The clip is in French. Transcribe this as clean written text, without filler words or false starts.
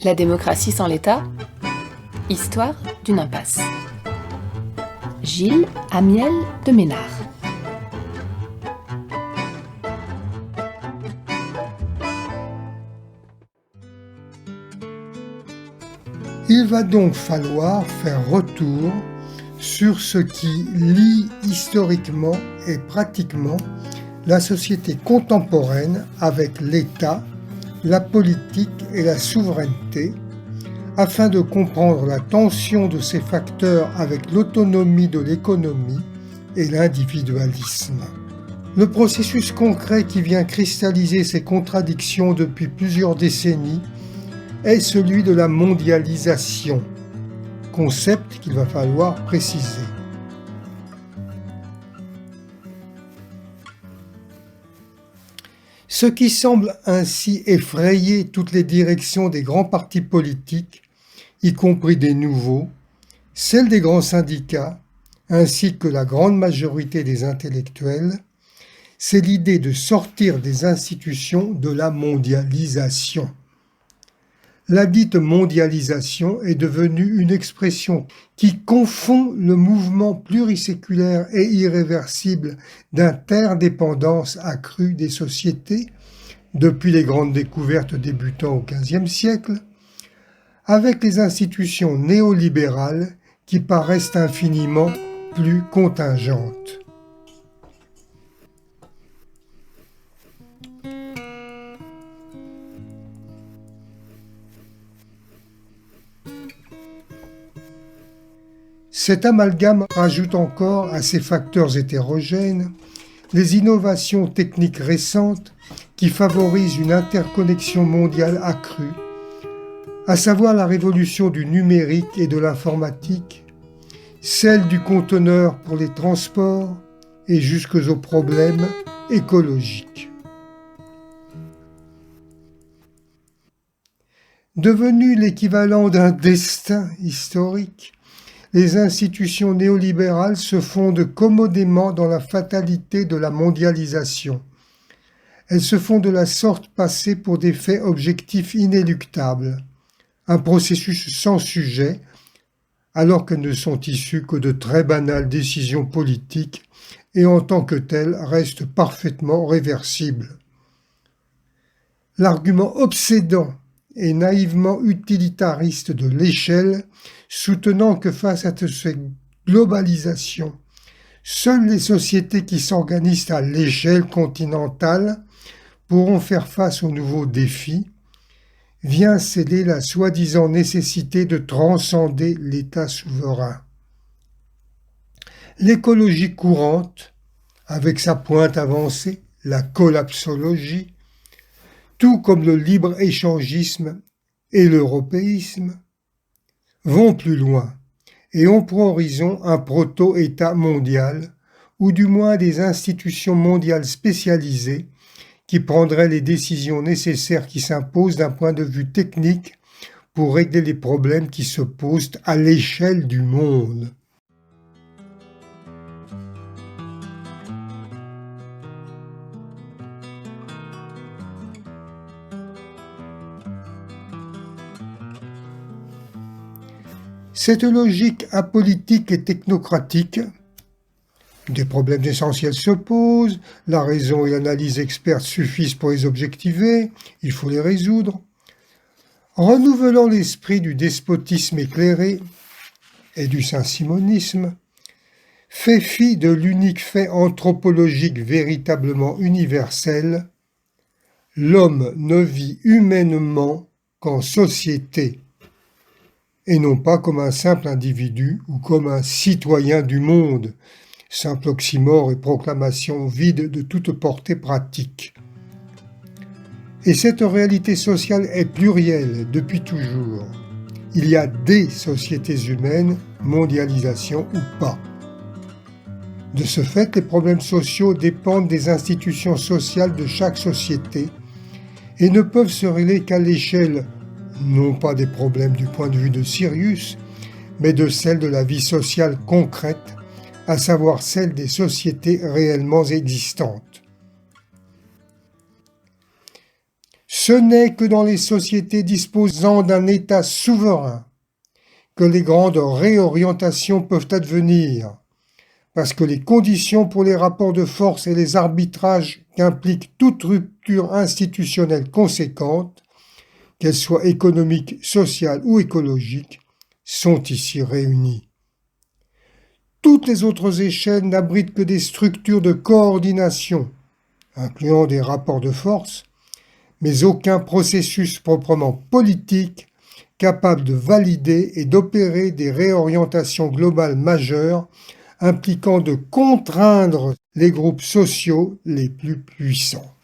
La démocratie sans l'État ? Histoire d'une impasse. Gilles Amiel de Ménard. Il va donc falloir faire retour sur ce qui lie historiquement et pratiquement la société contemporaine avec l'État, la politique et la souveraineté, afin de comprendre la tension de ces facteurs avec l'autonomie de l'économie et l'individualisme. Le processus concret qui vient cristalliser ces contradictions depuis plusieurs décennies est celui de la mondialisation, concept qu'il va falloir préciser. Ce qui semble ainsi effrayer toutes les directions des grands partis politiques, y compris des nouveaux, celles des grands syndicats, ainsi que la grande majorité des intellectuels, c'est l'idée de sortir des institutions de la mondialisation. La dite mondialisation est devenue une expression qui confond le mouvement pluriséculaire et irréversible d'interdépendance accrue des sociétés, depuis les grandes découvertes débutant au XVe siècle, avec les institutions néolibérales qui paraissent infiniment plus contingentes. Cet amalgame rajoute encore à ces facteurs hétérogènes les innovations techniques récentes qui favorisent une interconnexion mondiale accrue, à savoir la révolution du numérique et de l'informatique, celle du conteneur pour les transports et jusqu'aux problèmes écologiques. Devenues l'équivalent d'un destin historique, les institutions néolibérales se fondent commodément dans la fatalité de la mondialisation. Elles se font de la sorte passer pour des faits objectifs inéluctables, un processus sans sujet, alors qu'elles ne sont issues que de très banales décisions politiques et en tant que telles restent parfaitement réversibles. L'argument obsédant et naïvement utilitariste de l'échelle, soutenant que face à cette globalisation, seules les sociétés qui s'organisent à l'échelle continentale pourront faire face aux nouveaux défis, vient sceller la soi-disant nécessité de transcender l'État souverain. L'écologie courante, avec sa pointe avancée, la collapsologie, tout comme le libre-échangisme et l'européisme, vont plus loin et ont pour horizon un proto-État mondial, ou du moins des institutions mondiales spécialisées qui prendraient les décisions nécessaires qui s'imposent d'un point de vue technique pour régler les problèmes qui se posent à l'échelle du monde. Cette logique apolitique et technocratique, des problèmes essentiels se posent, la raison et l'analyse experte suffisent pour les objectiver, il faut les résoudre. Renouvelant l'esprit du despotisme éclairé et du saint-simonisme, fait fi de l'unique fait anthropologique véritablement universel, l'homme ne vit humainement qu'en société, et non pas comme un simple individu ou comme un citoyen du monde, simple oxymore et proclamation vide de toute portée pratique. Et cette réalité sociale est plurielle depuis toujours. Il y a des sociétés humaines, mondialisation ou pas. De ce fait, les problèmes sociaux dépendent des institutions sociales de chaque société et ne peuvent se régler qu'à l'échelle non pas des problèmes du point de vue de Sirius, mais de celle de la vie sociale concrète, à savoir celle des sociétés réellement existantes. Ce n'est que dans les sociétés disposant d'un État souverain que les grandes réorientations peuvent advenir, parce que les conditions pour les rapports de force et les arbitrages qu'implique toute rupture institutionnelle conséquente, qu'elle soit économique, sociale ou écologique, sont ici réunies. Toutes les autres échelles n'abritent que des structures de coordination, incluant des rapports de force, mais aucun processus proprement politique capable de valider et d'opérer des réorientations globales majeures impliquant de contraindre les groupes sociaux les plus puissants.